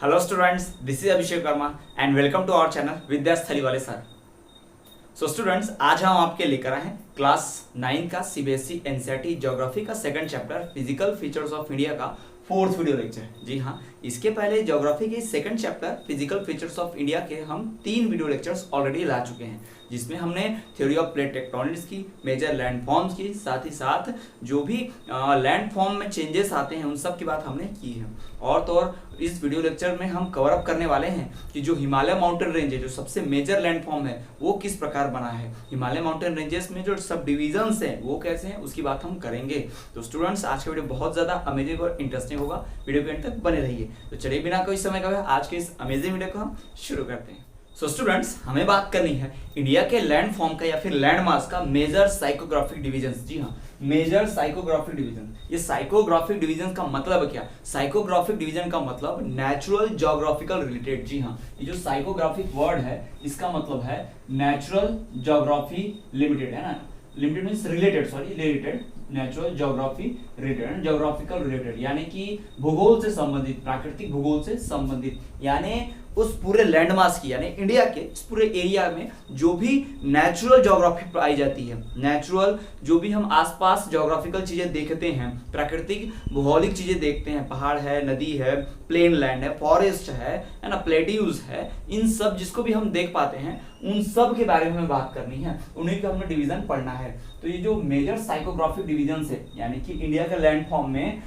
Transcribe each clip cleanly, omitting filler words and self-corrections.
Hello students, this is Abhishek Verma and welcome to our channel विद्यास थलीवाले sir. So students, आज हम आपके लेकर आए हैं क्लास 9 का सीबीएसई एनसीईआरटी ज्योग्राफी का second chapter physical features of India का फोर्थ वीडियो लेक्चर। जी हाँ, इसके पहले ज्योग्राफी के second chapter physical features of India के हम 3 वीडियो लेक्चर्स ऑलरेडी ला चुके हैं, जिसमें हमने थ्योरी ऑफ प्लेट टेक्टोनिक्स की, मेजर लैंड फॉर्म्स की, साथ ही साथ जो भी लैंड फॉर्म में चेंजेस आते हैं उन सब की बात हमने की है। और तो और इस वीडियो लेक्चर में हम कवर अप करने वाले हैं कि जो हिमालय माउंटेन रेंज है, जो सबसे मेजर लैंड फॉर्म है, वो किस प्रकार बना है, हिमालय माउंटेन रेंजेस में जो सब डिविजन्स हैं वो कैसे हैं, उसकी बात हम करेंगे। तो स्टूडेंट्स, आज का वीडियो बहुत ज़्यादा अमेजिंग और इंटरेस्टिंग होगा, वीडियो के एंड तक बने रहिए। तो चलिए बिना कोई समय गवाए आज के इस अमेजिंग वीडियो को हम शुरू करते हैं। सो स्टूडेंट्स, हमें बात करनी है इंडिया के लैंड फॉर्म का या फिर लैंड मास का मेजर साइकोग्राफिक डिवीजन। जी हाँ, मेजर साइकोग्राफिक डिवीजन। ये साइकोग्राफिक डिवीजन का मतलब क्या? साइकोग्राफिक डिवीजन का मतलब नेचुरल ज्योग्राफिकल रिलेटेड। जी हाँ, ये जो साइकोग्राफिक वर्ड है इसका मतलब है नेचुरल ज्योग्राफी लिमिटेड, है ना। Limited means related, sorry related, natural geography related, geographical related यानी कि भूगोल से संबंधित, प्राकृतिक भूगोल से संबंधित, यानी उस पूरे लैंडमास की, यानी इंडिया के इस पूरे एरिया में जो भी नेचुरल ज्योग्राफी पाई जाती है, नेचुरल जो भी हम आसपास ज्योग्राफिकल चीजें देखते हैं, प्राकृतिक भौगोलिक चीजें देखते हैं, पहाड़ है, नदी है, प्लेन लैंड है, फॉरेस्ट है ना, प्लेट्यूज है, इन सब जिसको भी हम देख पाते हैं उन सब के बारे में हमें बात करनी है, उन्हीं का हमें डिवीजन पढ़ना है। तो ये जो मेजर साइकोग्राफिक डिवीजन है, यानी कि इंडिया के लैंड फॉर्म में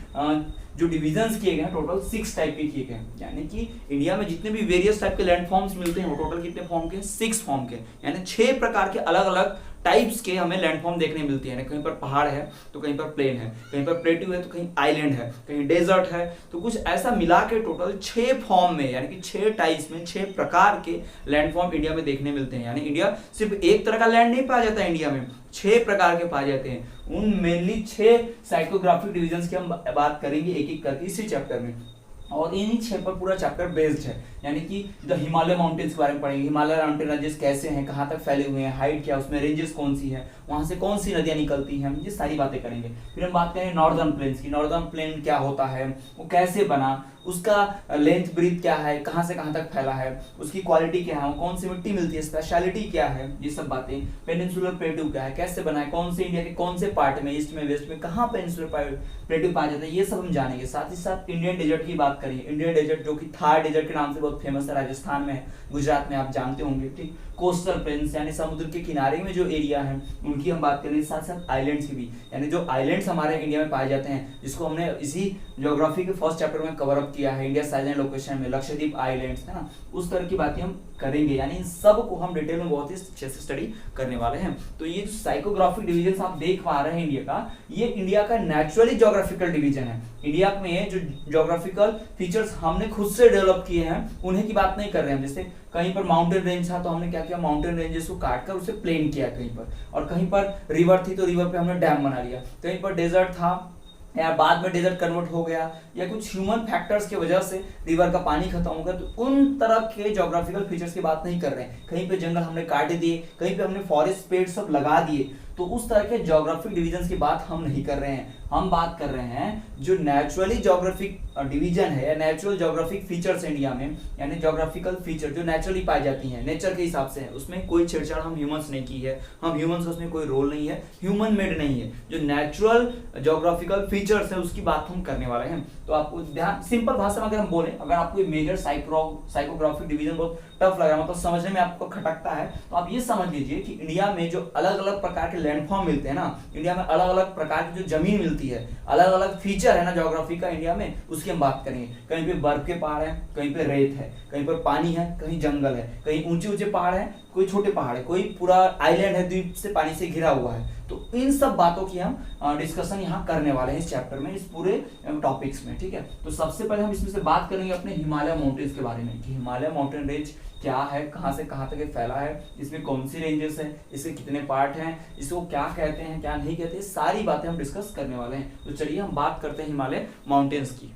जो डिवीजन्स किए गए हैं, टोटल 6 टाइप के किए गए हैं। यानी कि इंडिया में जितने भी वेरियस टाइप के लैंड फॉर्म्स मिलते हैं वो टोटल कितने फॉर्म के? 6 फॉर्म के, यानी 6 प्रकार के अलग अलग टाइप्स के हमें लैंड फॉर्म देखने मिलती है। कहीं पर पहाड़ है तो कहीं पर प्लेन है, कहीं पर प्लेट्यू है तो कहीं आइलैंड है, कहीं डेजर्ट है, तो कुछ ऐसा मिला के टोटल 6 फॉर्म में, यानी कि 6 टाइप्स में 6 प्रकार के लैंड फॉर्म इंडिया में देखने मिलते हैं। यानी इंडिया सिर्फ एक तरह का लैंड नहीं पाया जाता है, इंडिया में 6 प्रकार के पाए जाते हैं। उन मेनली 6 साइकोग्राफिक डिवीजन की हम बात करेंगे एक एक करके इसी चैप्टर में, और इन्हीं 6 पर पूरा चैप्टर बेस्ड है। यानी कि द हिमालय माउंटेन्स के बारे में पढ़ेंगे, हिमालय माउंटेन रेंजेस कैसे हैं, कहाँ तक फैले हुए हैं, हाइट क्या, उसमें रेंजेस कौन सी है, वहां से कौन सी नदियां निकलती हैं, ये सारी बातें करेंगे। फिर हम बात करेंगे नॉर्दर्न प्लेन्स की, नॉर्दर्न प्लेन क्या होता है, वो कैसे बना, उसका लेंथ ब्रीथ क्या है, कहाँ से कहाँ तक फैला है, उसकी क्वालिटी क्या है, कौन सी मिट्टी मिलती है, स्पेशलिटी क्या है, ये सब बातें। पेनिनसुलर प्लेट्यू क्या है, कैसे बना है, कौन से इंडिया के कौन से पार्ट में, ईस्ट में, वेस्ट में, कहाँ पेनिनसुलर प्लेट्यू पाया जाता है, ये सब हम जानेंगे। साथ ही साथ इंडियन डेजर्ट की बात करेंगे, इंडियन डेजर्ट जो कि थार डेजर्ट के नाम से बहुत फेमस है, राजस्थान में है, गुजरात में आप जानते होंगे, ठीक। कोस्टल प्लेन्स यानी समुद्र के किनारे में जो एरिया है उनकी हम बात करेंगे, साथ साथ आइलैंड्स की भी, यानी जो आइलैंड्स हमारे इंडिया में पाए जाते हैं, जिसको हमने इसी ज्योग्राफी के फर्स्ट चैप्टर में कवर अप किया है, इंडिया साइज एंड लोकेशन में, लक्षद्वीप आइलैंड्स, है ना, उस तरह की बातें हम करेंगे। यानी इन सब को हम डिटेल में बहुत ही अच्छे से स्टडी करने वाले हैं। तो ये जो साइकोग्राफिक डिवीजन आप देख पा रहे हैं इंडिया का, ये इंडिया का नेचुरली ज्योग्राफिकल डिवीजन है। इंडिया में जो ज्योग्राफिकल फीचर्स हमने खुद से डेवलप किए हैं उन्हीं की बात नहीं कर रहे हैं। जैसे कहीं पर माउंटेन रेंज था तो हमने क्या किया, माउंटेन रेंजेस को काट कर उसे प्लेन किया कहीं पर, और कहीं पर रिवर थी तो रिवर पे हमने डैम बना लिया, कहीं पर डेजर्ट था या बाद में डेजर्ट कन्वर्ट हो गया, या कुछ ह्यूमन फैक्टर्स की वजह से रिवर का पानी खत्म हो गया, तो उन तरह के ज्योग्राफिकल फीचर्स की बात नहीं कर रहे हैं। कहीं पे जंगल हमने काट दिए, कहीं पे हमने फॉरेस्ट पेड़ सब लगा दिए, तो उस तरह के ज्योग्राफिक डिवीजन की बात हम नहीं कर रहे हैं। हम बात कर रहे हैं जो नेचुरली ज्योग्राफिक डिवीजन है या नेचुरल ज्योग्राफिक फीचर्स इंडिया में, यानी ज्योग्राफिकल फीचर जो नेचुरली पाई जाती हैं, नेचर के हिसाब से है, उसमें कोई छेड़छाड़ हम ह्यूमंस नहीं की है, हम ह्यूमंस का उसमें कोई रोल नहीं है, ह्यूमन मेड नहीं है। जो नेचुरल ज्योग्राफिकल फीचर्स है उसकी बात हम करने वाले हैं। तो आपको ध्यान, सिंपल भाषा में अगर हम बोले, अगर आपको मेजर साइकोग्राफिक डिवीजन बहुत टफ लग रहा है, मतलब समझने में आपको खटकता है, तो आप ये समझ लीजिए कि इंडिया में जो अलग अलग प्रकार के लैंडफॉर्म मिलते हैं ना, इंडिया में अलग अलग प्रकार की जो जमीन मिलती है, अलग अलग फीचर है ना ज्योग्राफी का इंडिया में, उसकी हम बात करेंगे। कहीं पे बर्फ के पहाड़ है, कहीं पे रेत है, कहीं पर पानी है, कहीं जंगल है, कहीं ऊंचे ऊंचे पहाड़ है, कोई छोटे पहाड़ है, कोई पूरा आइलैंड है, द्वीप से पानी से घिरा हुआ है। तो इन सब बातों की हम डिस्कशन यहाँ करने वाले हैं इस चैप्टर में, इस पूरे टॉपिक्स में, ठीक है। तो सबसे पहले हम इसमें से बात करेंगे अपने हिमालय माउंटेन्स के बारे में, कि हिमालय माउंटेन रेंज क्या है, कहाँ से कहाँ तक ये फैला है, इसमें कौन सी रेंजेस है, इसके कितने पार्ट हैं, इसको क्या कहते हैं क्या नहीं कहते, सारी बातें हम डिस्कस करने वाले हैं। तो चलिए हम बात करते हैं हिमालय माउंटेन्स की।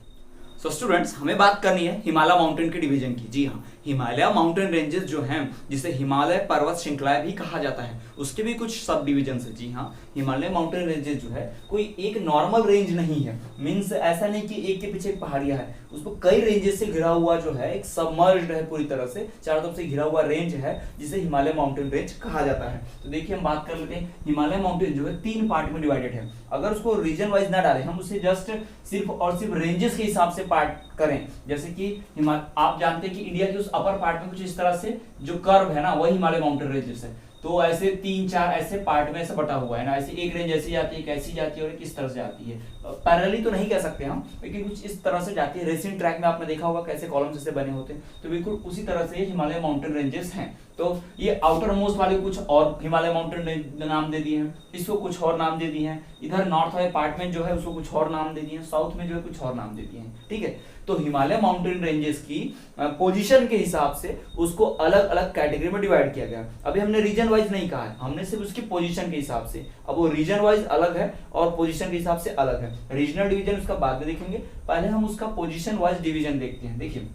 सो स्टूडेंट्स, हमें बात करनी है हिमालय माउंटेन के डिवीजन की। जी हाँ, हिमालय माउंटेन रेंजेस जो हैं, जिसे हिमालय पर्वत श्रृंखलाएं भी कहा जाता है, उसके भी कुछ सब डिविजन है। जी हाँ, हिमालय माउंटेन रेंजेस जो है कोई एक नॉर्मल रेंज नहीं है, मीन्स ऐसा नहीं कि एक के पीछे एक पहाड़ियां है, उसको कई रेंजेस से घिरा हुआ जो है, एक सबमर्ज्ड है, पूरी तरह से चारों तरफ से घिरा हुआ रेंज है, जिसे हिमालय माउंटेन रेंज कहा जाता है। तो देखिए हम बात कर लेते हैं, हिमालय माउंटेन जो है 3 पार्ट में डिवाइडेड है। अगर उसको रीजन वाइज ना डालें, हम उसे जस्ट सिर्फ और सिर्फ रेंजेस के हिसाब से पार्ट करें, जैसे कि आप जानते हैं कि इंडिया के उस अपर पार्ट में कुछ इस तरह से जो कर्व है ना, वही हिमालय माउंटेन रेंजेस है। तो ऐसे 3-4 ऐसे पार्ट में ऐसे बटा हुआ है ना, ऐसे एक रेंज ऐसी जाती है, एक ऐसी जाती है और एक इस तरह से जाती है। पैरेलली तो नहीं कह सकते हम, लेकिन कुछ इस तरह से जाती है। रेसिंग ट्रैक में आपने देखा होगा कैसे कॉलम्स ऐसे बने होते हैं, तो बिल्कुल उसी तरह से हिमालय माउंटेन रेंजेस हैं। तो ये आउटर मोस्ट वाले कुछ और हिमालय माउंटेन नाम दे दिए हैं, इसको कुछ और नाम दे दिए हैं, इधर नॉर्थ वाले पार्ट में जो है उसको कुछ और नाम दे दिए हैं, साउथ में जो है कुछ और नाम दे दिए हैं। ठीक है, तो हिमालय माउंटेन रेंजेस की पोजीशन के हिसाब से उसको अलग अलग कैटेगरी में डिवाइड किया गया। अभी हमने रीजन वाइज नहीं कहा है, हमने सिर्फ उसकी पोजीशन के हिसाब से। अब वो रीजन वाइज अलग है और पोजीशन के हिसाब से अलग है। रीजनल डिवीजन उसका बाद में देखेंगे, पहले हम उसका पोजीशन वाइज डिवीजन देखते हैं। देखिए,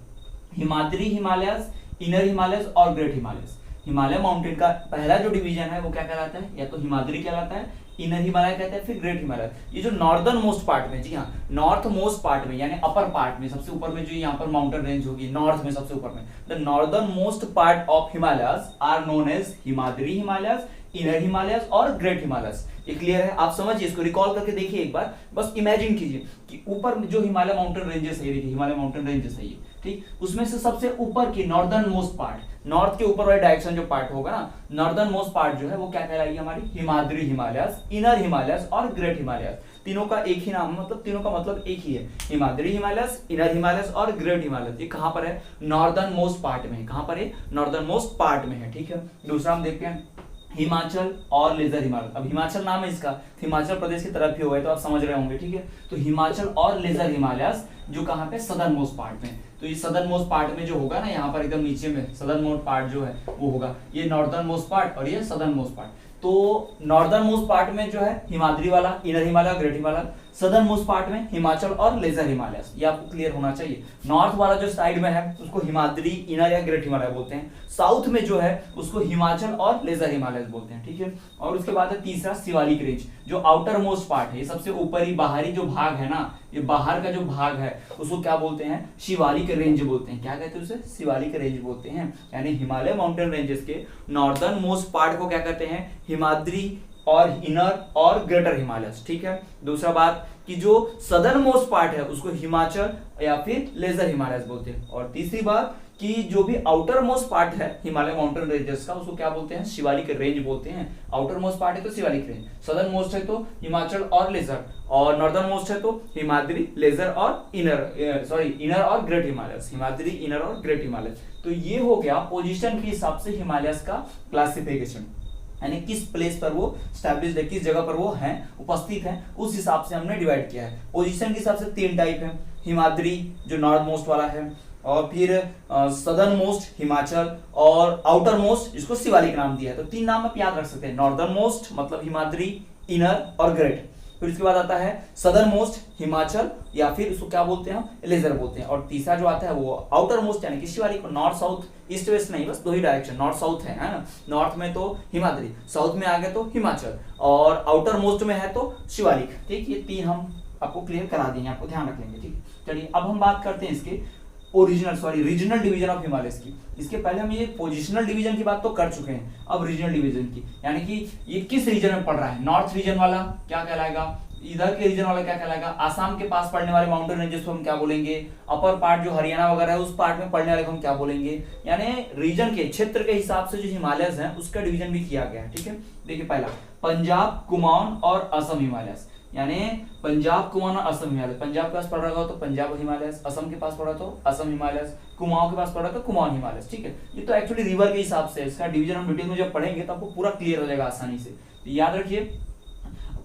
हिमाद्री हिमालयस, इनर हिमालयस और ग्रेट हिमालयस। हिमालय माउंटेन का पहला जो डिवीजन है वो क्या कहलाता है, या तो हिमाद्री कहलाता है, इनर हिमालय कहते हैं, फिर ग्रेट हिमालय। ये जो नॉर्दर्न मोस्ट पार्ट में, जी हाँ, नॉर्थ मोस्ट पार्ट में यानी अपर पार्ट में, सबसे ऊपर में जो यहाँ पर माउंटेन रेंज होगी नॉर्थ में सबसे ऊपर में, the northern most part of Himalayas are known as Himadri Himalayas, inner Himalayas और ग्रेट हिमालयस। ये क्लियर है? आप समझिए, इसको रिकॉल करके देखिए एक बार, बस इमेजिन कीजिए कि ऊपर में जो हिमालय माउंटेन रेंजेस है, देखिए हिमालय माउंटेन रेंजेस है ये, ठीक, उसमें से सबसे ऊपर की नॉर्दर्न मोस्ट पार्ट, नॉर्थ के ऊपर वाले डायरेक्शन जो पार्ट होगा ना, नॉर्दर्न मोस्ट पार्ट जो है वो क्या कहलाएगी हमारी, हिमाद्री हिमालयस, इनर हिमालयस और ग्रेट हिमालयस। तीनों का एक ही नाम, मतलब तीनों का मतलब एक ही है, हिमाद्री हिमालयस, इनर हिमालयस और ग्रेट हिमालयस। ये कहां पर है, नॉर्दर्न मोस्ट पार्ट में है। कहां पर है, नॉर्दर्न मोस्ट पार्ट में है। ठीक है, दूसरा हम देखते हैं हिमाचल और लेजर हिमालय। अब हिमाचल नाम है इसका, हिमाचल प्रदेश की तरफ ही हुआ है, तो आप समझ रहे होंगे। ठीक है, तो हिमाचल और लेजर हिमालयस जो कहां पे, सदर्न मोस्ट पार्ट में। तो ये सदर्न मोस्ट पार्ट में जो होगा ना, यहाँ पर एकदम नीचे में सदर्न मोस्ट पार्ट जो है वो होगा, ये नॉर्दर्न मोस्ट पार्ट और ये सदर्न मोस्ट पार्ट। तो नॉर्दर्न मोस्ट पार्ट में जो है हिमाद्री वाला, inner Himalaya, great Himalaya. Southern most part में हिमाचल और लेजर हिमालय। ये आपको क्लियर होना चाहिए। नॉर्थ वाला जो साइड में है उसको हिमाद्री, इनर या ग्रेट हिमालय बोलते हैं। साउथ में जो है उसको हिमाचल और लेजर हिमालय बोलते हैं। ठीक है, और उसके बाद है तीसरा शिवालिक रेंज, जो आउटर मोस्ट पार्ट है, ये सबसे ऊपरी बाहरी जो भाग है ना, ये बाहर का जो भाग है उसको क्या बोलते हैं, शिवालिक रेंज बोलते हैं। क्या कहते हैं उसे, शिवालिक रेंज बोलते हैं। यानी हिमालय माउंटेन रेंजेस के नॉर्दर्न मोस्ट पार्ट को क्या कहते हैं, हिमाद्री और इनर और ग्रेटर हिमालय। ठीक है, दूसरा बात कि जो सदर्न मोस्ट पार्ट है उसको हिमाचल या फिर लेजर हिमालय बोलते हैं। और तीसरी बात कि जो भी आउटर मोस्ट पार्ट है हिमालय माउंटेन रेंजेस का, उसको क्या बोलते हैं, शिवालिक रेंज बोलते हैं। आउटर मोस्ट पार्ट है तो शिवालिक रेंज, सदर्न मोस्ट है तो हिमाचल और लेजर, और नॉर्दर्न मोस्ट है तो हिमाद्री, लेजर और इनर और ग्रेट हिमालय, हिमाद्री, इनर और ग्रेट हिमालय। तो ये हो गया पोजीशन के हिसाब से हिमालयस का क्लासिफिकेशन, यानी किस प्लेस पर वो स्टैब्लिश्ड है, किस जगह पर वो हैं, उपस्थित हैं, उस हिसाब से हमने डिवाइड किया है। पोजीशन के हिसाब से 3 टाइप है, हिमाद्री जो नॉर्थ मोस्ट वाला है, और फिर सदर्न मोस्ट हिमाचल, और आउटर मोस्ट जिसको शिवालिक नाम दिया है। तो 3 नाम आप याद रख सकते हैं, नॉर्दर्न मोस्ट मतलब हिमाद्री, इनर और ग्रेट। फिर उसके बाद आता है सदर्न मोस्ट हिमाचल, या फिर उसको क्या बोलते हैं, लेजर बोलते हैं। और तीसरा जो आता है वो आउटर मोस्ट यानी कि Shivalik. North south east west नहीं, बस 2 ही डायरेक्शन, नॉर्थ साउथ है ना, नॉर्थ में तो हिमाद्री, साउथ में आ गया तो हिमाचल, और आउटर मोस्ट में है तो शिवालिक। ठीक, ये 3 हम आपको क्लियर करा देंगे, आपको ध्यान रख लेंगे। ठीक, चलिए अब हम बात करते हैं इसके रीजनल डिवीजन ऑफ हिमालयस की। इसके पहले हम ये पोजिशनल डिवीजन की बात तो कर चुके हैं, अब रीजनल डिवीजन की, यानी कि ये किस रीजन में पड़ रहा है। नॉर्थ रीजन वाला क्या कहलाएगा, इधर के रीजन वाला क्या कहलाएगा, आसाम के पास पड़ने वाले माउंटेन रेंजेस को हम क्या बोलेंगे, अपर पार्ट जो हरियाणा वगैरह है उस पार्ट में पड़ने वाले को हम क्या बोलेंगे। यानी रीजन के, क्षेत्र के हिसाब से जो हिमालयस हैं उसका डिवीजन भी किया गया है। ठीक है, देखिए पहला पंजाब, कुमाऊन और असम हिमालयस, यानी पंजाब, कुमाऊन और असम हिमालय। पंजाब के पास पड़ रहा हो तो पंजाब हिमालय, असम के पास पड़ा तो असम हिमालय, कुमाऊं के पास पड़ा तो कुमाऊं हिमालय। ठीक है, ये तो एक्चुअली रिवर के हिसाब से, इसका डिवीजन हम डिटेल में जब पढ़ेंगे तो आपको पूरा क्लियर हो जाएगा आसानी से। तो याद रखिए,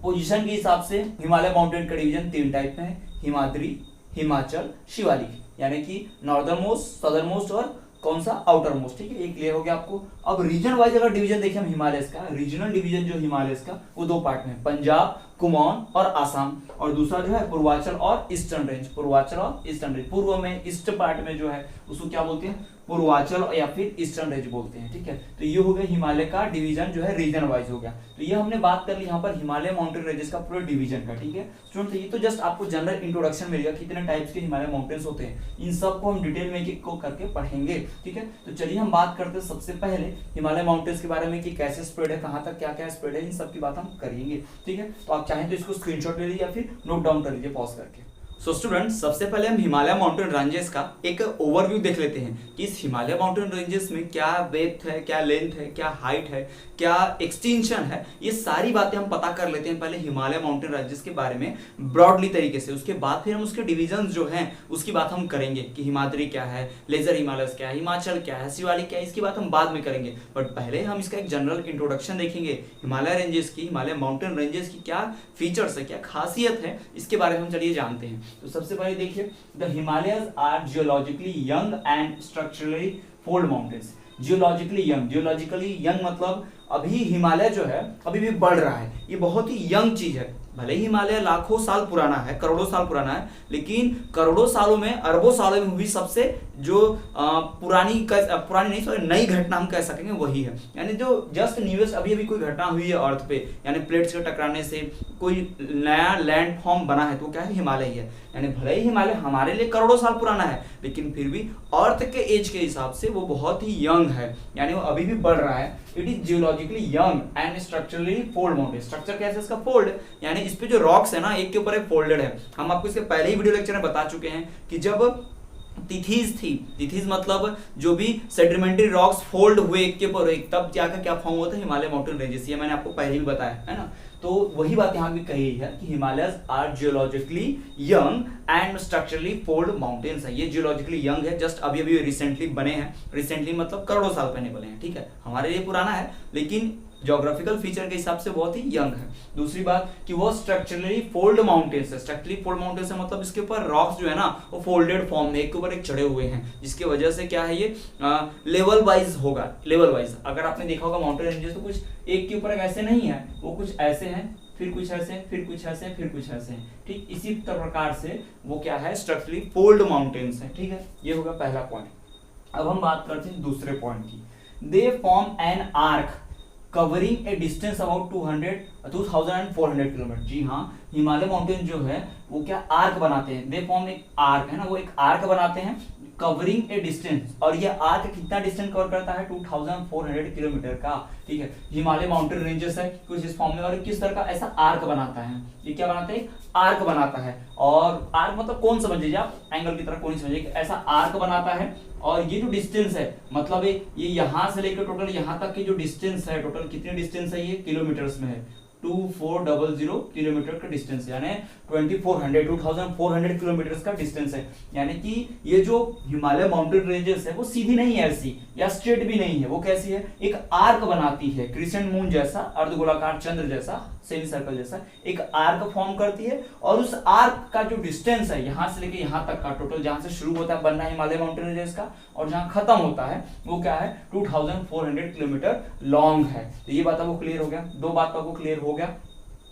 पोजीशन के हिसाब से हिमालय माउंटेन का डिवीजन 3 टाइप में है, हिमाद्री, हिमाचल, शिवालिक, यानी कि नॉर्दर्न मोस्ट, सदर्न मोस्ट और कौन सा, आउटर मोस्ट। ठीक है, ये क्लियर हो गया आपको। अब रीजन वाइज अगर डिवीजन देखें हम हिमालयस का, रीजनल डिवीजन जो हिमालयस का वो 2 पार्ट में, पंजाब, कुमाऊन और आसाम, और दूसरा जो है पूर्वांचल और ईस्टर्न रेंज, पूर्वांचल और ईस्टर्न रेंज। पूर्व में ईस्ट पार्ट में जो है उसको क्या बोलते हैं, पूर्वांचल या फिर ईस्टर्न रेंज बोलते हैं, ठीक है। तो ये हो गया हिमालय का डिवीजन जो है रीजन वाइज हो गया। तो ये हमने बात कर ली यहाँ पर हिमालय माउंटेन रेंजेस का पूरे डिवीजन का, ठीक है स्टूडेंट। ये तो जस्ट आपको जनरल इंट्रोडक्शन मिलेगा कितने टाइप्स के हिमालय माउंटेन्स होते हैं, इन सब को हम डिटेल में एक को करके पढ़ेंगे, ठीक है। तो चलिए हम बात करते हैं सबसे पहले हिमालय माउंटेन्स के बारे में कि कैसे स्प्रेड है, कहाँ तक क्या क्या स्प्रेड है, इन सब की बात हम करेंगे, ठीक है। तो आप चाहें तो इसको स्क्रीनशॉट ले लीजिए या फिर नोट डाउन कर लीजिए पॉज करके। सो स्टूडेंट्स, सबसे पहले हम हिमालय माउंटेन रेंजेस का एक ओवरव्यू देख लेते हैं कि इस हिमालय माउंटेन रेंजेस में क्या वेथ है, क्या लेंथ है, क्या हाइट है, क्या एक्सटेंशन है, ये सारी बातें हम पता कर लेते हैं पहले हिमालय माउंटेन रेंजेस के बारे में ब्रॉडली तरीके से। उसके बाद फिर हम उसके डिविजन्स जो हैं उसकी बात हम करेंगे कि हिमाद्री क्या है, लेजर हिमालयस क्या है, हिमाचल क्या है, शिवालिक क्या है, इसकी बात हम बाद में करेंगे। बट पहले हम इसका एक जनरल इंट्रोडक्शन देखेंगे हिमालय रेंजेस की, हिमालय माउंटेन रेंजेस की क्या फीचर्स है, क्या खासियत है, इसके बारे में हम चलिए जानते हैं। तो सबसे पहले देखिए, the Himalayas are geologically young and structurally fold mountains. Geologically young मतलब अभी हिमालय जो है अभी भी बढ़ रहा है, ये बहुत ही यंग चीज है। भले ही हिमालय लाखों साल पुराना है, करोड़ों साल पुराना है, लेकिन करोड़ों सालों में, अरबों सालों में हुई सबसे जो पुरानी नहीं सॉरी नई घटना हम कह सकेंगे वही है। यानी जो जस्ट न्यूएस्ट अभी अभी कोई घटना हुई है अर्थ पे, यानी प्लेट्स के टकराने से कोई नया लैंड फॉर्म बना है तो क्या है, हिमालय ही है। यानी भले ही हिमालय हमारे लिए करोड़ों साल पुराना है, लेकिन फिर भी अर्थ के एज के हिसाब से वो बहुत ही यंग है, यानी वो अभी भी बढ़ रहा है। It is geologically young and structurally fold mountain. Structure कैसे इसका, फोल्ड, यानी इस पे जो रॉक्स है ना एक के ऊपर एक फोल्डेड है। हम आपको इसके पहले ही वीडियो लेक्चर में बता चुके हैं कि जब तिथीज मतलब जो भी सेडिमेंट्री रॉक्स फोल्ड हुए एक के ऊपर एक, तब जाकर क्या फॉर्म होता है, हिमालय माउंटेन रेंजेस। ये मैंने आपको पहले भी बताया है ना। तो वही बात यहाँ भी कही है कि Himalayas are geologically young and structurally fold mountains है। ये जियोलॉजिकली यंग है, जस्ट अभी अभी रिसेंटली बने हैं। रिसेंटली मतलब करोड़ों साल पहले बने हैं, ठीक है। हमारे लिए पुराना है लेकिन ज्योग्राफिकल फीचर के हिसाब से बहुत ही यंग है। दूसरी बात कि वो स्ट्रक्चरली फोल्ड माउंटेन्स है। स्ट्रक्चरली फोल्ड माउंटेन्स है मतलब इसके ऊपर रॉक्स जो है ना वो फोल्डेड फॉर्म में एक के ऊपर एक चढ़े हुए हैं, जिसकी वजह से क्या है ये लेवल वाइज होगा। लेवल वाइज अगर आपने देखा होगा माउंटेन रेंजेस तो कुछ एक के ऊपर एक ऐसे नहीं है, वो कुछ ऐसे हैं, फिर कुछ ऐसे, फिर कुछ ऐसे, फिर कुछ ऐसे हैं, ठीक। इसी प्रकार से वो क्या है, स्ट्रक्चरली फोल्ड माउंटेन्स है, ठीक है। ये होगा पहला पॉइंट। अब हम बात करते हैं दूसरे पॉइंट की। They form an arc covering a distance about 2400 kilometre. जी हाँ, हिमालय माउंटेन जो है वो क्या आर्क बनाते हैं, दे फॉर्म एक आर्क है ना, वो एक आर्क बनाते हैं कवरिंग ए डिस्टेंस, और ये आर्क कितना डिस्टेंस कवर करता है, 2400 किलोमीटर का, ठीक है। हिमालय माउंटेन रेंजेस है कुछ इस फॉर्म में, और किस तरह का ऐसा आर्क बनाता है, ये क्या बनाता है, आर्क बनाता है। और आर्क मतलब कौन समझ लीजिए आप, एंगल की तरह कौन समझिए, ऐसा आर्क बनाता है। और ये जो डिस्टेंस है मतलब ये यहाँ से लेकर टोटल यहाँ तक की जो डिस्टेंस है, टोटल कितनी डिस्टेंस है, ये किलोमीटर्स में है, 2400 किलोमीटर का डिस्टेंस, यानी 2400 किलोमीटर का डिस्टेंस है। यानी कि ये जो हिमालय माउंटेन रेंजेस है वो सीधी नहीं है ऐसी, या स्ट्रेट भी नहीं है, वो कैसी है, एक आर्क बनाती है, क्रिसेंट मून जैसा, अर्धगोलाकार चंद्र जैसा, सेमी सर्कल जैसा एक आर्क फॉर्म करती है। और उस आर्क का जो डिस्टेंस है यहाँ से लेके यहाँ तक का टोटल, जहां से शुरू होता है बनना हिमालय माउंटेन रेंजेस का और जहां खत्म होता है वो क्या है, 2400 किलोमीटर लॉन्ग है। तो ये बात आपको क्लियर हो गया, दो बात आपको क्लियर हो गया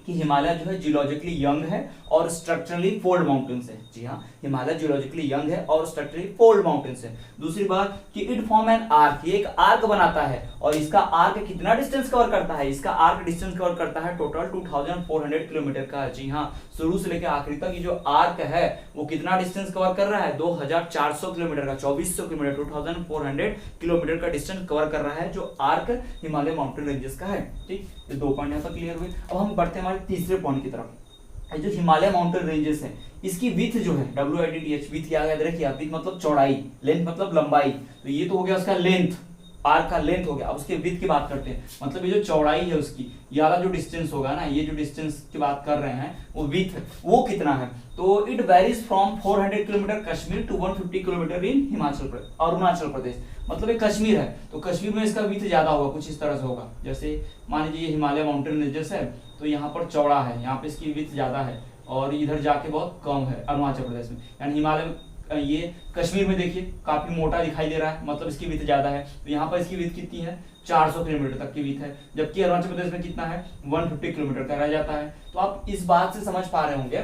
कि हिमालय जो है जियोलॉजिकली यंग है और स्ट्रक्चरली फोल्ड माउंटेन्स है। जी हाँ, हिमालय जियोलॉजिकली यंग है और स्ट्रक्चरली फोल्ड माउंटेन्स है। दूसरी बात कि इट फॉर्म एन आर्क, ये एक आर्क बनाता है, और इसका आर्क कितना डिस्टेंस कवर करता है, इसका आर्क डिस्टेंस कवर करता है टोटल 2400 किलोमीटर का। जी हाँ, शुरू से लेकर आखिरी तक ये जो आर्क है वो कितना डिस्टेंस कवर कर रहा है, 2400 किलोमीटर का, 2400 किलोमीटर, 2400 किलोमीटर का डिस्टेंस कवर कर रहा है जो आर्क हिमालय माउंटेन रेंजेस का है, ठीक। ये दो पॉइंट यहाँ तक क्लियर हुए। अब हम बढ़ते हैं हमारे तीसरे पॉइंट की तरफ। जो हिमालय माउंटेन रेंजेस है इसकी विथ जो है, WIDTH, विथ क्या याद रखिए आप, विथ मतलब चौड़ाई, लेंथ मतलब लंबाई। तो ये तो हो गया उसका लेंथ, आर्क का लेंथ हो गया। अब उसके विथ की बात करते हैं, मतलब ये जो चौड़ाई है उसकी, ये वाला जो डिस्टेंस होगा ना, ये जो डिस्टेंस की बात कर रहे हैं वो विथ वो कितना है, तो it varies from 400 kilometre Kashmir to 150 kilometre in Himachal Pradesh, Arunachal Pradesh. मतलब ये कश्मीर है तो कश्मीर में इसका विथ ज्यादा होगा, कुछ इस तरह से होगा। जैसे मान लीजिए हिमालय माउंटेन रेंजेस है तो यहाँ पर चौड़ा है, यहाँ पे इसकी विथ ज्यादा है, और इधर जाके बहुत कम है अरुणाचल प्रदेश में। यानी हिमालय ये कश्मीर में देखिए काफी मोटा दिखाई दे रहा है, मतलब इसकी विड्थ ज्यादा है। तो यहाँ पर इसकी विड्थ कितनी है, 400 किलोमीटर तक की विड्थ है, जबकि अरुणाचल प्रदेश में कितना है, 150 किलोमीटर का रह जाता है। तो आप इस बात से समझ पा रहे होंगे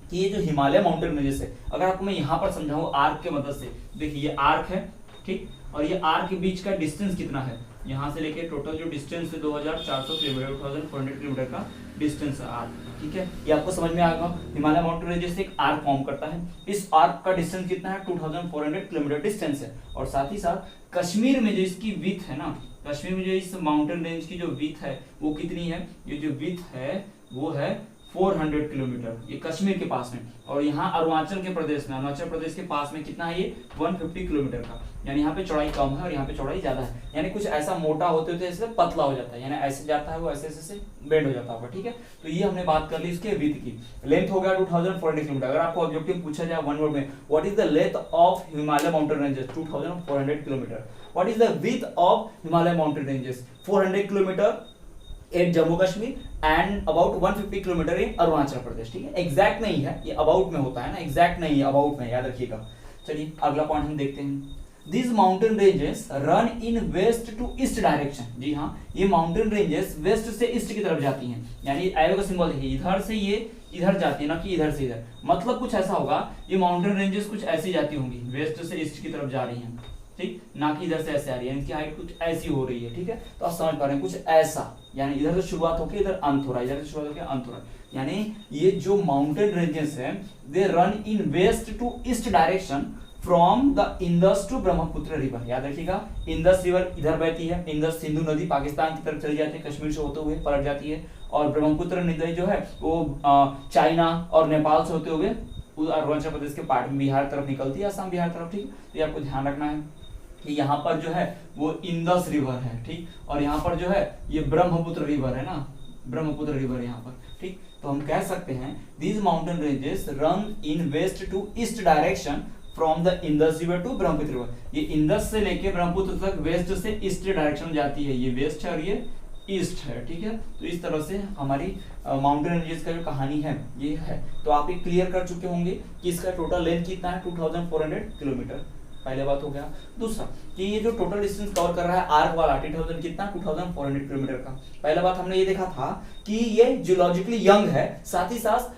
कि ये जो हिमालय माउंटेन रेंजेस है, अगर आपको मैं यहाँ पर समझाऊं आर्क के मदद से, देखिए ये आर्क है, ठीक, और ये आर्क के बीच का डिस्टेंस कितना है, यहाँ से लेके टोटल जो डिस्टेंस है 2400 किलोमीटर, 2400 किलोमीटर का डिस्टेंस है आर्क, ठीक है। ये आपको समझ में आएगा, हिमालय माउंटेन रेंज से एक आर्क फॉर्म करता है। इस आर्क का डिस्टेंस कितना है, 2400 किलोमीटर डिस्टेंस है। और साथ ही साथ कश्मीर में जो इसकी विड्थ है ना, कश्मीर में जो इस माउंटेन रेंज की जो विड्थ है वो कितनी है, ये जो विड्थ है वो है 400 किलोमीटर, ये कश्मीर के पास में। और यहाँ अरुणाचल के प्रदेश में, अरुणाचल प्रदेश के पास में कितना है, ये 150 किलोमीटर का, यानी यहाँ पे चौड़ाई कम है और यहाँ पे चौड़ाई ज्यादा है। यानी कुछ ऐसा मोटा होते होते ऐसे पतला हो जाता है, यानी ऐसे जाता है वो ऐसे ऐसे बेंड हो जाता होगा, ठीक है। तो ये हमने बात कर ली इसके विड्थ की। लेंथ हो गया 2400 किलोमीटर। अगर आपको ऑब्जेक्टिव पूछा जाए वन वर्ड में, what is the length of Himalaya mountain ranges, 2400 kilometre. What is the width of Himalaya mountain ranges, 400 kilometre at Jammu Kashmir and about 150 kilometre in Arunachal Pradesh, ठीक है। एग्जैक्ट नहीं है, ये अबाउट में होता है ना, एग्जैक्ट नहीं है, अबाउट में, याद रखिएगा। चलिए अगला पॉइंट हम देखते हैं। These mountain ranges run in west to east direction। जी हाँ, ये माउंटेन रेंजेस वेस्ट से ईस्ट की तरफ जाती हैं, यानी एरो का सिंबल देखिए, इधर से ये इधर जाती है ना कि इधर से इधर, मतलब कुछ ऐसा होगा, ये माउंटेन रेंजेस कुछ ऐसी जाती होंगी, वेस्ट से ईस्ट की तरफ जा रही हैं, ठीक, ना कि इधर से ऐसे आ रही है, इनकी हाइट कुछ ऐसी हो रही है, ठीक है। तो आप समझ पा रहे हैं, कुछ ऐसा, यानी इधर से शुरुआत होकर इधर अंत हो रहा है, इधर से शुरुआत होकर अंत हो रहा है। यानी ये जो माउंटेन रेंजेस हैं, they run in west to east direction from the Indus to Brahmaputra river. याद रखिएगा, इंदस रिवर इधर बहती है, इंदस सिंधु नदी पाकिस्तान की तरफ चली जाती है, कश्मीर से होते हुए पलट जाती है, और ब्रह्मपुत्र नदी जो है वो चाइना और नेपाल से होते हुए अरुणाचल प्रदेश के पार्ट में बिहार तरफ निकलती है, असम बिहार तरफ, ठीक। तो ये आपको ध्यान रखना है कि यहाँ पर जो है वो इंदस रिवर है, ठीक, और यहाँ पर जो है ये ब्रह्मपुत्र रिवर है ना, ब्रह्मपुत्र रिवर यहाँ पर, ठीक। तो हम कह सकते हैं these mountain ranges run in west to east direction from the Indus river to Brahmaputra river. ये इंदस से लेके ब्रह्मपुत्र तक वेस्ट से ईस्ट डायरेक्शन जाती है, ये वेस्ट है और ये ईस्ट है, ठीक है। तो इस तरह से हमारी माउंटेन रेंजेस का जो कहानी है ये है। तो आप ये क्लियर कर चुके होंगे कि इसका टोटल लेंथ कितना है, 2400 किलोमीटर, पहले बात हो गया। दूसरा कि ये जो टोटल डिस्टेंस कवर कर रहा है आर्क वाला 10,000 कितना, 2400 किलोमीटर का। पहला बात हमने ये देखा था कि ये जियोलॉजिकली यंग है, साथ ही साथ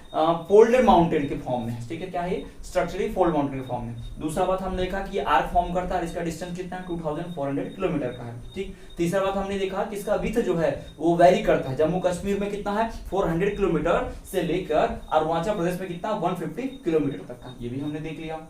फोल्डेड माउंटेन के फॉर्म में, ठीक है। क्या है, स्ट्रक्चरली फोल्ड माउंटेन के फॉर्म में। दूसरा बात हमने देखा कि ये आर्क फॉर्म करता है, इसका डिस्टेंस कितना है, 2400 किलोमीटर का है, ठीक। तीसरा बात हमने देखा कि इसका विड्थ जो है वो वेरी करता है, जम्मू कश्मीर में कितना है 400 किलोमीटर से लेकर अरुणाचल प्रदेश में कितना 150 किलोमीटर तक का, ये भी हमने देख लिया।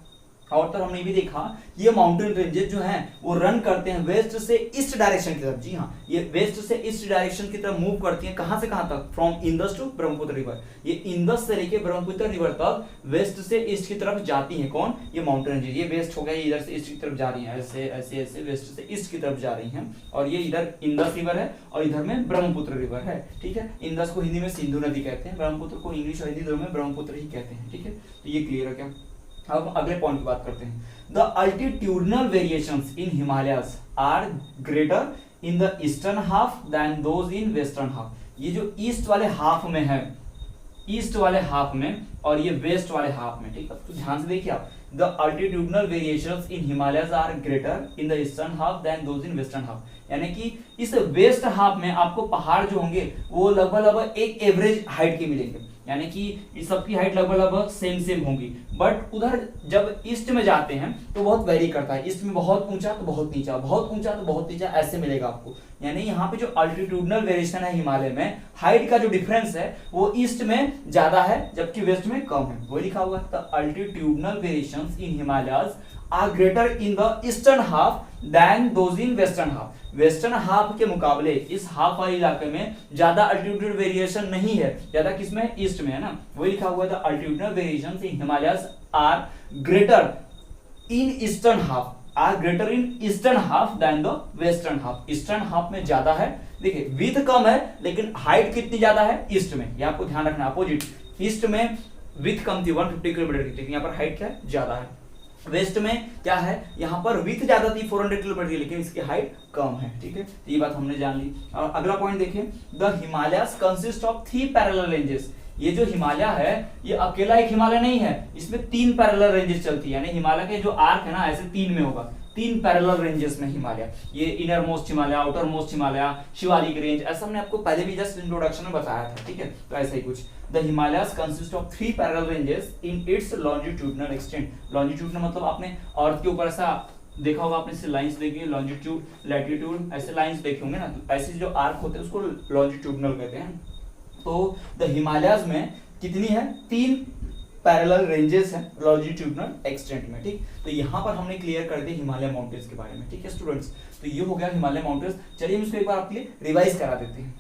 और तब हमने ये भी देखा ये माउंटेन रेंजेस जो हैं वो रन करते हैं वेस्ट से ईस्ट डायरेक्शन की तरफ। जी हाँ, ये वेस्ट से ईस्ट डायरेक्शन की तरफ मूव करती हैं, कहां से कहां तक, from Indus to Brahmaputra river. ये इंदस से लेके ब्रह्मपुत्र रिवर तक वेस्ट से ईस्ट की तरफ जाती हैं। कौन, ये माउंटेन रेंजेस। ये वेस्ट हो गया, ये इधर से ईस्ट की तरफ जा रही है, ऐसे ऐसे ऐसे वेस्ट से ईस्ट की तरफ जा रही हैं। और ये इधर इंदस रिवर है और इधर में ब्रह्मपुत्र रिवर है, ठीक है। इंदस को हिंदी में सिंधु नदी कहते हैं, ब्रह्मपुत्र को इंग्लिश और हिंदी दोनों में ब्रह्मपुत्र ही कहते हैं, ठीक है। तो ये क्लियर है क्या। अब अगले पॉइंट की बात करते हैं। The altitudinal variations in Himalayas are greater in the eastern half than those in western half. ये जो ईस्ट वाले हाफ में है, ईस्ट वाले हाफ में और ये वेस्ट वाले हाफ में, ठीक है। तो ध्यान से देखिए आप, the altitudinal variations in Himalayas are greater in the eastern half than those in western half. यानी कि इस वेस्ट हाफ में आपको पहाड़ जो होंगे वो लगभग एक एवरेज हाइट के मिलेंगे, यानी कि इस सबकी हाइट लगभग सेम होंगी। बट उधर जब ईस्ट में जाते हैं तो बहुत वेरी करता है, ईस्ट में बहुत ऊंचा तो बहुत नीचा, बहुत ऊंचा तो बहुत नीचा, ऐसे मिलेगा आपको। यानी यहाँ पे जो अल्टीट्यूडनल वेरिएशन है हिमालय में, हाइट का जो डिफरेंस है वो ईस्ट में ज्यादा है जबकि वेस्ट में कम है, वो लिखा हुआ है। The altitudinal variations in Himalayas are greater in the eastern half than those in western half. Western half के मुकाबले इस हाफ वाले इलाके में ज्यादा अल्टीट्यूड वेरिएशन नहीं है, ज्यादा किसमें, ईस्ट में है ना, वही लिखा हुआ है। The altitudinal variations in Himalayas are greater in eastern half, are greater in eastern half than the western half. Eastern half में ज्यादा है, देखिए विड्थ कम है लेकिन हाइट कितनी ज्यादा है ईस्ट में, ये आपको ध्यान रखना। अपोजिट, ईस्ट में विड्थ कम थी 150 किलोमीटर की, लेकिन यहाँ पर हाइट क्या है, ज्यादा है। वेस्ट में क्या है, यहाँ पर विड्थ ज्यादा थी 400 किलोमीटर की, लेकिन इसकी हाइट कम है, ठीक है। तो ये बात हमने जान ली। और अगला पॉइंट देखें, the Himalayas consist of 3 parallel ranges. ये जो हिमालय है ये अकेला एक हिमालय नहीं है, इसमें 3 पैरेलल रेंजेस चलती है, यानी हिमालय के जो आर्क है ना ऐसे 3 में होगा, 3 पैरेलल रेंजेस में हिमालय, ये inner most Himalaya, outer most Himalaya, Shivalik range, ऐसा हमने आपको पहले भी जस्ट इंट्रोडक्शन में बताया था, ठीक है। तो ऐसा ही कुछ the Himalayas consist of 3 parallel ranges in its longitudinal extent. Longitudinal मतलब आपने अर्थ के ऊपर ऐसा देखा होगा, आपने लाइंस देखी, लॉन्जिट्यूड, लैटिट्यूड, ऐसे लाइंस देखे होंगे ना, तो ऐसे जो आर्क होते हैं उसको लॉन्जिट्यूडनल कहते हैं। तो द हिमालयस में कितनी है, 3 पैरेलल रेंजेस हैं लॉन्जिट्यूडनल एक्सटेंट में, ठीक। तो यहाँ पर हमने क्लियर कर दिया हिमालय माउंटेन्स के बारे में, ठीक है स्टूडेंट्स। तो ये हो गया हिमालय माउंटेन्स। चलिए हम इसको एक बार आपके लिए रिवाइज करा देते हैं।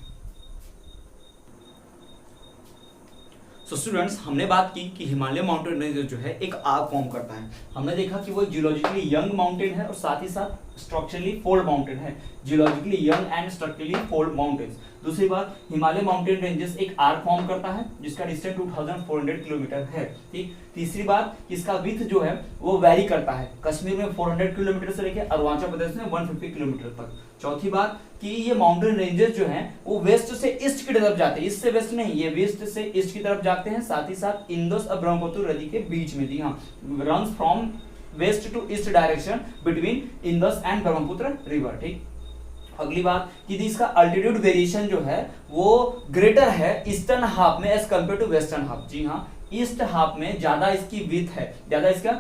सो स्टूडेंट्स, हमने बात की कि हिमालय माउंटेन रेंज जो है एक आर्क फॉर्म करता है। हमने देखा कि वो जियोलॉजिकली यंग माउंटेन है और साथ ही साथ स्ट्रक्चरली फोल्ड माउंटेन है, geologically young and structurally fold mountains. दूसरी बात, हिमालय माउंटेन रेंजेस एक आर्क फॉर्म करता है जिसका डिस्टेंस 2400 किलोमीटर है, ठीक। तीसरी बात, इसका विड्थ जो है वो वैरी करता है, कश्मीर में 400 किलोमीटर से लेकर अरुणाचल प्रदेश में 150 किलोमीटर तक। चौथी बात कि ये माउंटेन रेंजेस जो हैं वो वेस्ट से ईस्ट की तरफ जाते हैं, ईस्ट से वेस्ट नहीं, ये वेस्ट से ईस्ट की तरफ जाते हैं, साथ ही साथ इंदस और ब्रह्मपुत्र नदी के बीच में, जी हाँ, runs from west to east direction between Indus and Brahmaputra river, ठीक। अगली बात कि इसका अल्टीट्यूड वेरिएशन जो है वो ग्रेटर है ईस्टर्न हाफ में as compare to western half, जी हाँ, ईस्ट हाफ में ज्यादा इसकी विड्थ है, ज्यादा इसका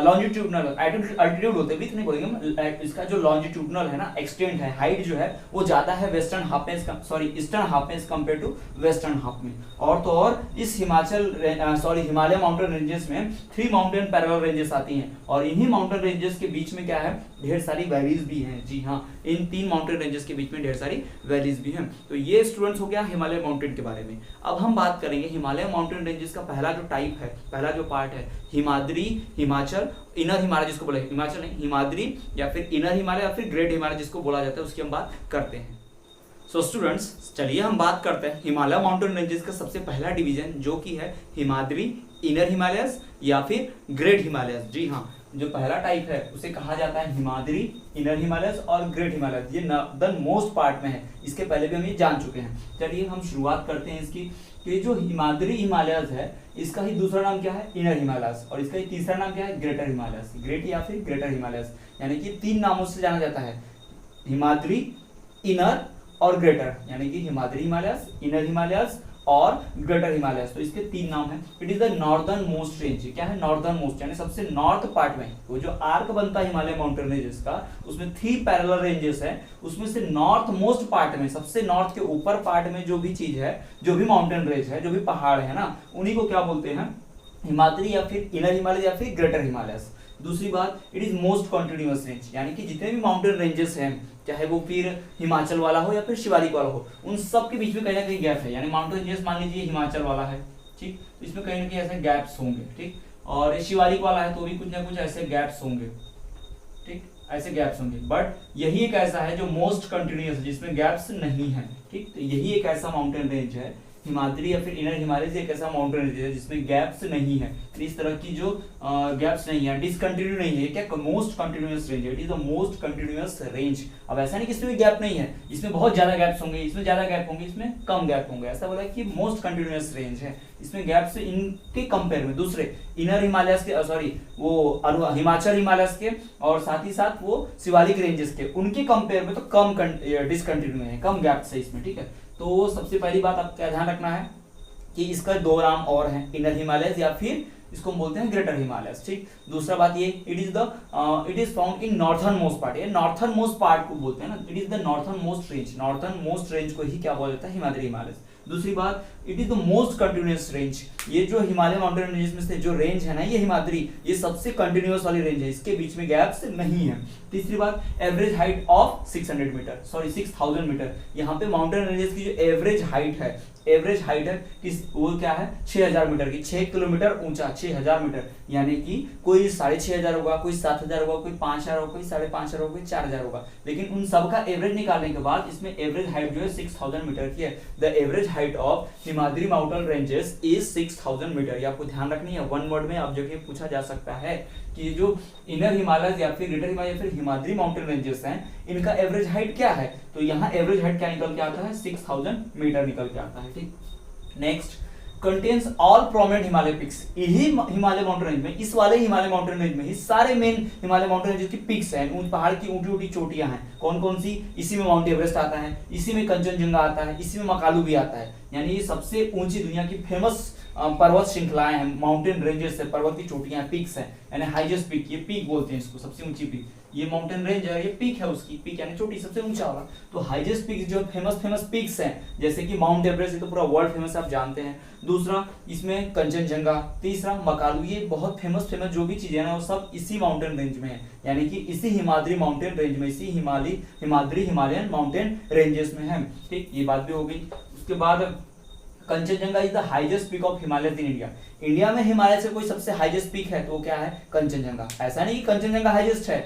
लॉन्जिट्यूडनल अल्टीट्यूड होते हैं, विड्थ नहीं बोलेंगे, इसका जो लॉन्जिट्यूडनल है ना एक्सटेंट है, हाइट जो है वो ज्यादा है वेस्टर्न हाफ में, ईस्टर्न हाफ में as compare to western half में। और तो और इस हिमालय माउंटेन रेंजेस में 3 माउंटेन पैरेलल रेंजेस आती हैं और इन्हीं माउंटेन रेंजेस के बीच में क्या है, ढेर सारी वैलीज भी हैं, जी हाँ, इन 3 माउंटेन रेंजेस के बीच में ढेर सारी वैलीज भी हैं। तो ये स्टूडेंट्स हो गया हिमालय माउंटेन के बारे में। अब हम बात करेंगे हिमालय माउंटेन रेंजेस का पहला जो टाइप है, पहला जो पार्ट है, हिमाद्री, हिमाचल, इनर हिमालय जिसको बोला, हिमाचल नहीं, हिमाद्री या फिर इनर हिमालय या फिर ग्रेट हिमालय जिसको बोला जाता है, उसकी हम बात करते हैं। सो स्टूडेंट्स, चलिए हम बात करते हैं हिमालय माउंटेन रेंजेस का सबसे पहला डिवीजन जो कि है हिमाद्री, इनर हिमालयस या फिर ग्रेट हिमालयस, जी हाँ, जो पहला टाइप है उसे कहा जाता है हिमाद्री, इनर हिमालयस और ग्रेट हिमालयस। ये नॉर्दर्न मोस्ट पार्ट में है, इसके पहले भी हम ये जान चुके हैं। चलिए हम शुरुआत करते हैं इसकी, कि जो हिमाद्री हिमालयस है इसका ही दूसरा नाम क्या है, इनर हिमालयस, और इसका ही तीसरा नाम क्या है, ग्रेटर हिमालयस, ग्रेट या फिर ग्रेटर हिमालयस, यानी कि 3 नामों से जाना जाता है, हिमाद्री, इनर और ग्रेटर, यानी कि हिमाद्री हिमालयस, इनर हिमालयस और ग्रेटर हिमालयस। तो इसके 3 नाम हैं। It is the northern most range, क्या है, नॉर्दर्न मोस्ट, यानी सबसे नॉर्थ पार्ट में वो जो आर्क बनता है हिमालय माउंटेन रेंजेस का, उसमें 3 पैरेलल रेंजेस है, उसमें से नॉर्थ मोस्ट पार्ट में, सबसे नॉर्थ के ऊपर पार्ट में जो भी चीज है, जो भी माउंटेन रेंज है, जो भी पहाड़ है ना, उन्हीं को क्या बोलते हैं, हिमाद्री या फिर इनर हिमालय या फिर ग्रेटर हिमालयस। दूसरी बात, it is most continuous range, यानी कि जितने भी माउंटेन रेंजेस हैं, चाहे वो फिर हिमाचल वाला हो या फिर शिवालिक वाला हो, उन सब के बीच में कहीं ना कहीं गैप है, यानी माउंटेन रेंजेस मान लीजिए हिमाचल वाला है, ठीक, इसमें कहीं ना कहीं ऐसे गैप्स होंगे, ठीक, और शिवालिक वाला है तो भी कुछ ना कुछ ऐसे गैप्स होंगे, ठीक, ऐसे गैप्स होंगे, बट यही एक ऐसा है जो मोस्ट कंटिन्यूअस, जिसमें गैप्स नहीं है, ठीक। तो यही एक ऐसा माउंटेन रेंज है, हिमाद्री या फिर इनर हिमालय से एक ऐसा माउंटेन रेंज है जिसमें गैप्स नहीं है, इस तरह की जो गैप्स नहीं है, डिसकंटिन्यू नहीं है, क्या मोस्ट कंटिन्यूअस रेंज है, it is the most continuous range. अब ऐसा नहीं कि इसमें भी गैप नहीं है, इसमें बहुत ज्यादा गैप्स होंगे, इसमें ज्यादा गैप होंगे, इसमें कम गैप होंगे, ऐसा बोला कि मोस्ट कंटिन्यूअस रेंज है, इसमें गैप्स इनके कंपेयर में दूसरे इनर हिमालयस के, वो हिमाचल हिमालयस के और साथ ही साथ वो शिवालिक रेंजेस के, उनके कंपेयर में तो कम डिसकंटिन्यू है, कम गैप्स है इसमें, ठीक है। तो सबसे पहली बात आपको क्या ध्यान रखना है कि इसका 2 नाम और हैं, इनर हिमालयस या फिर इसको हम बोलते हैं ग्रेटर हिमालयस, ठीक। दूसरा बात ये, it is found in northern most part, ये नॉर्थर्न मोस्ट पार्ट को बोलते हैं ना, it is the northern most range, northern most range को ही क्या बोला जाता है, हिमाद्री हिमालयस। दूसरी बात, it is the most continuous range, ये जो हिमालय माउंटेन रेंजेस में से जो रेंज है ना, ये हिमाद्री, ये सबसे कंटिन्यूअस वाली रेंज है, इसके बीच में गैप्स नहीं है। तीसरी बात, एवरेज हाइट ऑफ 6000 मीटर, यहाँ पे माउंटेन रेंजेस की जो एवरेज हाइट है, एवरेज हाइट है किस, वो क्या है, 6000 मीटर की, 6 किलोमीटर ऊंचा, 6000 मीटर, यानी कि कोई 6500 होगा, कोई 7000 होगा, कोई 5000 होगा, कोई 5500 होगा, कोई 4000 होगा, लेकिन उन सब का एवरेज निकालने के बाद इसमें एवरेज हाइट जो है 6000 मीटर की है। The average height of Himadri mountain ranges is 6000 metre. ये आपको ध्यान रखनी है, 1 वर्ड में ऑब्जेक्टिव पूछा जा सकता है कि जो इनर हिमालय या फिर ग्रेटर हिमालय या फिर हिमाद्री माउंटेन रेंजेस हैं, इनका एवरेज हाइट क्या है, तो यहाँ एवरेज हाइट क्या निकल के आता है, 6000 मीटर निकल के आता है, ठीक। Next, contains all prominent Himalaya peaks. यही हिमालय माउंटेन रेंज में, इस वाले हिमालय माउंटेन रेंज में ही सारे मेन हिमालय माउंटेन रेंज की पिक्स हैं, उन पहाड़ की ऊंची ऊंची चोटियां हैं। कौन कौन सी? इसी में माउंट एवरेस्ट आता है, इसी में कंचनजंगा आता है, इसी में मकालू भी आता है। यानी ये सबसे ऊंची दुनिया की फेमस पर्वत श्रृंखलाएं हैं, माउंटेन रेंजेस है, पर्वत की चोटियां, पिक्स हैं, यानी हाईएस्ट पीक, ये पीक बोलते हैं इसको, सबसे ऊंची पीक। ये माउंटेन रेंज है, ये पीक है उसकी, पीक यानी चोटी, सबसे ऊंचा वाला। तो हाईएस्ट पीक जो फेमस पिक्स हैं, जैसे कि माउंट एवरेस्ट, ये तो पूरा वर्ल्ड फेमस आप जानते हैं। दूसरा इसमें कंचनजंगा, तीसरा मकालू, ये बहुत फेमस जो भी चीजें ना वो सब इसी माउंटेन रेंज में है, यानी कि इसी हिमाद्री माउंटेन रेंज में, इसी हिमाद्री हिमालयन माउंटेन रेंजेस में है। ठीक, ये बात भी हो गई। उसके बाद Kanchenjunga is the highest peak of Himalaya in India. India में हिमालय से कोई सबसे हाईएस्ट पीक है तो वो क्या है? कंचनजंगा। ऐसा नहीं कि कंचनजंगा हाईएस्ट है,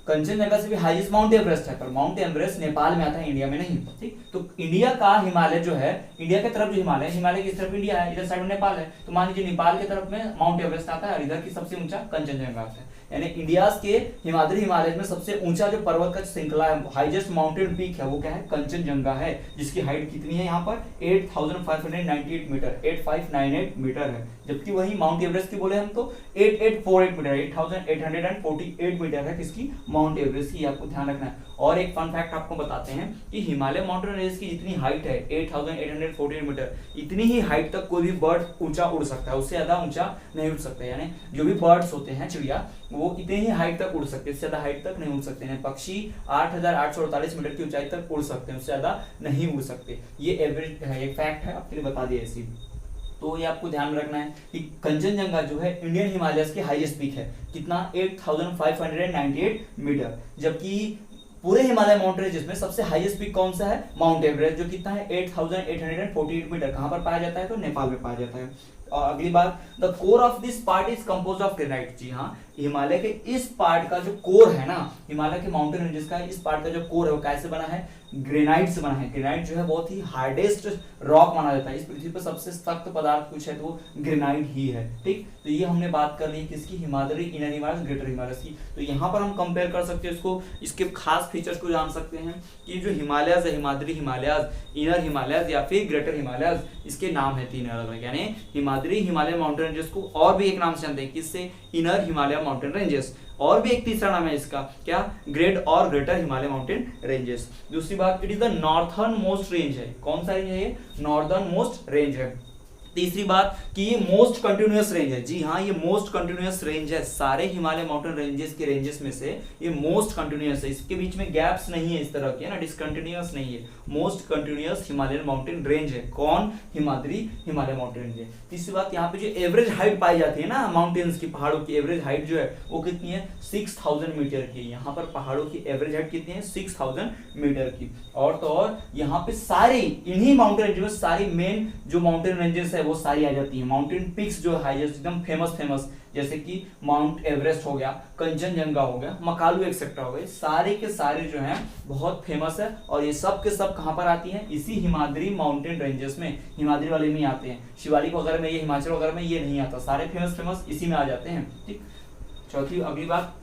कंचनजंगा से भी हाईएस्ट माउंट एवरेस्ट है, पर माउंट एवरेस्ट नेपाल में आता है, इंडिया में नहीं। ठीक, तो इंडिया का हिमालय जो है, इंडिया की तरफ जो हिमालय है, हिमालय की तरफ इंडिया है, इधर साइड में नेपाल है, तो मान लीजिए नेपाल की तरफ में माउंट एवरेस्ट आता है और इधर की सबसे ऊंचा कंचनजंगा आता है। यानी इंडिया के हिमाद्री हिमालय में सबसे ऊंचा जो पर्वत का श्रृंखला है, हाईएस्ट माउंटेन पीक है, वो क्या है? कंचनजंगा है, जिसकी हाइट कितनी है यहाँ पर? 8598 मीटर, 8598 मीटर है। जबकि वही माउंट एवरेस्ट की बोले हम तो 8848 मीटर, 8848 मीटर है किसकी? माउंट एवरेस्ट की। आपको ध्यान रखना है। और एक फन फैक्ट आपको बताते हैं कि हिमालय माउंटेन रेंज की जितनी हाइट है 8848 मीटर, इतनी ही हाइट तक कोई भी बर्ड ऊंचा उड़ सकता है, उससे ज्यादा ऊंचा नहीं उड़ सकता। यानी जो भी बर्ड्स होते हैं, चिड़िया, वो इतनी ही हाइट तक उड़ सकते हैं, इससे ज्यादा हाइट तक नहीं उड़ सकते हैं। पक्षी 8848 मीटर की ऊंचाई तक उड़ सकते हैं, उससे ज्यादा नहीं उड़ सकते। ये एवरेज है, एक फैक्ट है, आपके लिए बता दिया ऐसी। तो ये आपको ध्यान रखना है कि कंचनजंगा जो है इंडियन हिमालयस की हाईएस्ट पीक है, कितना? 8598 मीटर। जबकि पूरे हिमालय माउंटेन रेंज में सबसे हाईएस्ट पीक कौन सा है? माउंट एवरेस्ट, जो कितना है? 8848 मीटर। कहां पर पाया जाता है? तो नेपाल में पाया जाता है। और अगली बात, the core of this part is composed of granite. जी हाँ, हिमालय के इस पार्ट का जो कोर है ना, हिमालय के माउंटेन रेंजेस का इस पार्ट का जो कोर है वो कैसे बना है? ग्रेनाइट से बना है। ग्रेनाइट जो है बहुत ही हार्डेस्ट रॉक माना जाता है, इस पृथ्वी पर सबसे सख्त पदार्थ कुछ है तो वो ग्रेनाइट ही है। ठीक, तो ये हमने बात कर ली किसकी? हिमाद्री, इनर हिमालय, ग्रेटर हिमालय की। तो यहाँ पर हम कंपेयर कर सकते हैं इसको, इसके खास फीचर्स को जान सकते हैं कि जो हिमालयस है, हिमाद्री हिमालयस, इनर हिमालयस या फिर ग्रेटर हिमालयस, इसके नाम है 3 अलग अलग। यानी हिमाद्री हिमालय माउंटेन रेंजेस को और भी एक नाम से जानते हैं, किससे? Inner Himalaya mountain ranges. और भी एक तीसरा नाम है इसका, क्या? ग्रेट और ग्रेटर हिमालय माउंटेन रेंजेस। दूसरी बात, it is the northern most range है। कौन सा रेंज है ये? नॉर्दर्न मोस्ट रेंज है। तीसरी बात कि ये मोस्ट कंटिन्यूअस रेंज है। जी हाँ, ये मोस्ट कंटिन्यूअस रेंज है, सारे हिमालय माउंटेन रेंजेस के रेंजेस में से ये मोस्ट कंटिन्यूअस है, इसके बीच में गैप्स नहीं है इस तरह के, ना, डिसकंटिन्यूअस नहीं है। Most continuous Himalayan mountain range है। कौन? हिमाद्री हिमालय माउंटेन रेंज है। तीसरी बात, यहाँ पे जो एवरेज हाइट पाई जाती है ना माउंटेन्स की, पहाड़ों की एवरेज हाइट जो है वो कितनी है? 6000 मीटर की। यहाँ पर पहाड़ों की एवरेज हाइट कितनी है? 6000 मीटर की। और तो और यहाँ पे सारी इन्हीं माउंटेन रेंज में सारी मेन जो माउंटेन रेंजेस है वो सारी आ जाती है। माउंटेन पिक्स जो हाईएस्ट एकदम फेमस जैसे कि माउंट एवरेस्ट हो गया, कंचनजंगा हो गया, मकालू एक्सेट्रा हो गए, सारे के सारे जो हैं बहुत फेमस है। और ये सब के सब कहां पर आती हैं? इसी हिमाद्री माउंटेन रेंजेस में, हिमाद्री वाले में आते हैं। शिवालिक वगैरह में, ये हिमाचल वगैरह में ये नहीं आता, सारे फेमस इसी में आ जाते हैं। ठीक, चौथी अगली बात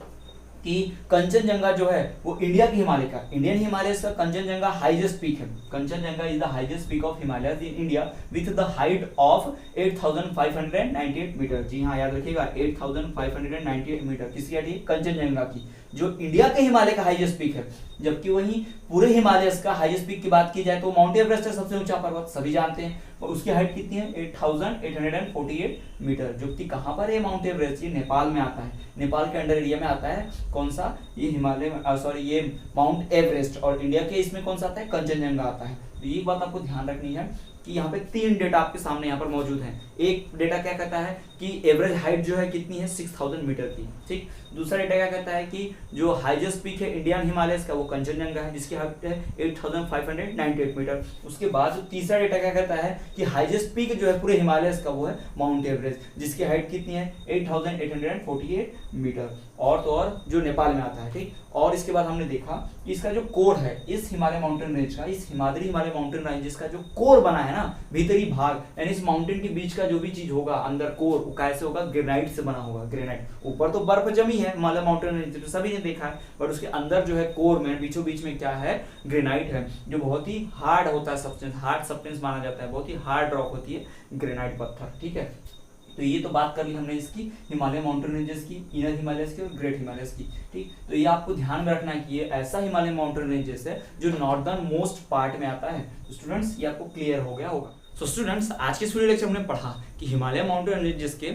कि कंचनजंगा जो है वो इंडिया के हिमालय का, इंडियन हिमालय का कंचनजंगा हाईएस्ट पीक है। Kanchenjunga is the highest peak of Himalaya in India with the height of 8598 metre. जी हाँ, याद रखिएगा 8598 मीटर। किसकी हाइट है? कंचनजंगा की, जो इंडिया के हिमालय का हाईएस्ट पीक है। जबकि वहीं पूरे हिमालय का हाईएस्ट पीक की बात की जाए तो माउंट एवरेस्ट है सबसे ऊंचा पर्वत, सभी जानते हैं, और उसकी हाइट कितनी है? 8848 मीटर। जो कि कहां पर है माउंट एवरेस्ट? ये नेपाल में आता है, नेपाल के अंडर एरिया में आता है। कौन सा? ये हिमालय, सॉरी, ये माउंट एवरेस्ट। और इंडिया के इसमें कौन सा आता है? कंचनजंगा आता है। तो ये बात आपको ध्यान रखनी है कि यहाँ पे 3 डेटा आपके सामने यहाँ पर मौजूद हैं। एक डेटा क्या कहता है कि एवरेज हाइट जो है कितनी है? 6000 मीटर की। ठीक, दूसरा डेटा क्या कहता है कि जो हाईएस्ट पीक है इंडियन हिमालयस का वो कंचनजंगा है, जिसकी हाइट है 8598 मीटर। उसके बाद जो तीसरा डेटा क्या कहता है कि हाईएस्ट पीक जो है पूरे हिमालयस का वो है माउंट एवरेस्ट, जिसकी हाइट कितनी है? 8848 मीटर। और तो और जो नेपाल में आता है। ठीक, और इसके बाद हमने देखा कि इसका जो कोर है इस हिमालय माउंटेन रेंज का, इस हिमाद्री हिमालय हिमालय माउंटेन रेंजेस का जो कोर बना है ना, भीतरी भाग, यानी इस माउंटेन के बीच का जो भी चीज होगा अंदर कोर, वो कैसे होगा, ग्रेनाइट से बना होगा। ग्रेनाइट, ऊपर तो बर्फ जमी है हिमालय माउंटेन रेंज पे, सभी ने देखा है, बट उसके अंदर जो है कोर में, बीचों बीच में क्या है, ग्रेनाइट है, जो बहुत ही हार्ड होता है सब्सटेंस, हार्ड सब्सटेंस माना जाता है, बहुत ही हार्ड रॉक होती है ग्रेनाइट पत्थर। ठीक है, तो ये तो बात कर ली हमने इसकी हिमालय माउंटेन रेंजेस की, इनर हिमालयस की और ग्रेट हिमालयस की। ठीक, तो ये आपको ध्यान में रखना है कि ये ऐसा हिमालय माउंटेन रेंजेस है जो नॉर्दर्न मोस्ट पार्ट में आता है। तो स्टूडेंट्स ये आपको क्लियर हो गया होगा। सो स्टूडेंट्स आज के इस वीडियो लेक्चर हमने पढ़ा कि हिमालय माउंटेन रेंजेस के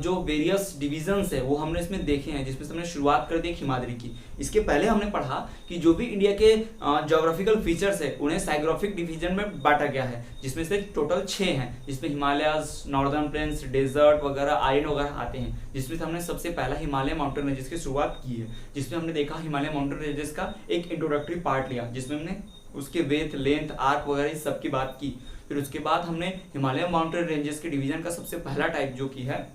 जो वेरियस डिविजन्स है वो हमने इसमें देखे हैं, जिसमें से हमने शुरुआत कर दी हिमाद्री की। इसके पहले हमने पढ़ा कि जो भी इंडिया के ज्योग्राफिकल फीचर्स है उन्हें साइग्राफिक डिवीजन में बांटा गया है, जिसमें से टोटल 6 हैं, जिसमें हिमालयाज, नॉर्दर्न प्लेन्स, डेजर्ट वगैरह, आयरन वगैरह आते हैं, जिसमें हमने सबसे पहला हिमालय माउंटेन रेंजेस की शुरुआत की है, जिसमें हमने देखा हिमालय माउंटेन रेंजेस का एक इंट्रोडक्टरी पार्ट लिया, जिसमें हमने उसके वेथ, लेंथ, आर्क वगैरह इस सब की बात की। फिर उसके बाद हमने हिमालय माउंटेन रेंजेस के डिवीजन का सबसे पहला टाइप जो की है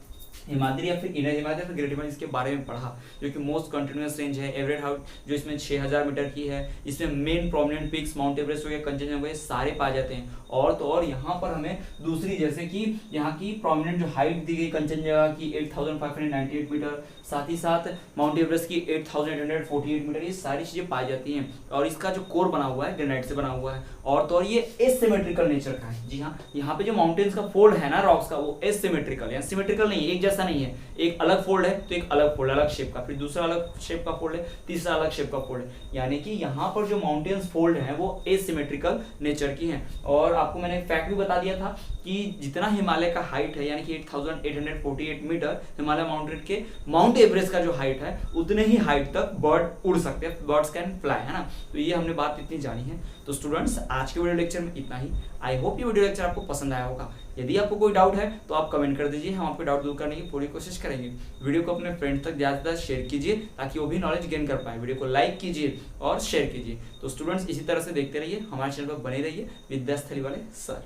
हिमाद्री या फिर इनर हिमालय फिर ग्रेट हिमालय, इसके बारे में पढ़ा, जो कि मोस्ट कंटिन्यूअस रेंज है, एवरेज हाइट जो इसमें 6000 मीटर की है। इसमें main prominent peaks Mount Everest हो गया, कंचनजंगा, ये सारे पाए जाते हैं। और तो और यहाँ पर हमें दूसरी, जैसे कि यहाँ की प्रोमिनेंट जो हाइट दी गई कंचनजंगा की 8598 मीटर, साथ ही साथ माउंट एवरेस्ट की 8848 मीटर, ये सारी चीजें पाई जाती हैं। और इसका जो कोर बना हुआ है ग्रेनाइट से बना हुआ है, और तो और ये एसिमेट्रिकल नेचर का है। जी हाँ, यहाँ पे जो माउंटेन्स का फोल्ड है ना रॉक्स का, वो एसिमेट्रिकल है, सिमेट्रिकल नहीं, एक जैसा नहीं है। एक अलग फोल्ड है तो एक अलग फोल्ड, अलग शेप का, फिर दूसरा अलग शेप का फोल्ड है, तीसरा अलग शेप का फोल्ड है, यानी कि यहाँ पर जो माउंटेन्स फोल्ड है वो एसिमेट्रिकल नेचर की है। और आपको मैंने फैक्ट भी बता दिया था कि जितना हिमालय का हाइट है, यानी कि 8848 मीटर, हिमालय माउंटेन के माउंट एवरेस्ट का जो हाइट है, उतने ही हाइट तक बर्ड उड़ सकते हैं, बर्ड्स कैन फ्लाई, है ना। तो ये हमने बात इतनी जानी है। तो स्टूडेंट्स आज के वीडियो लेक्चर में इतना ही। आई होप ये वीडियो लेक्चर आपको पसंद आया होगा। यदि आपको कोई डाउट है तो आप कमेंट कर दीजिए, हम आपके डाउट दूर करने की पूरी कोशिश करेंगे। वीडियो को अपने फ्रेंड्स तक ज़्यादा से ज़्यादा शेयर कीजिए ताकि वो भी नॉलेज गेन कर पाए। वीडियो को लाइक कीजिए और शेयर कीजिए। तो स्टूडेंट्स इसी तरह से देखते रहिए, हमारे चैनल पर बने रहिए विद्यास्थली वाले सर।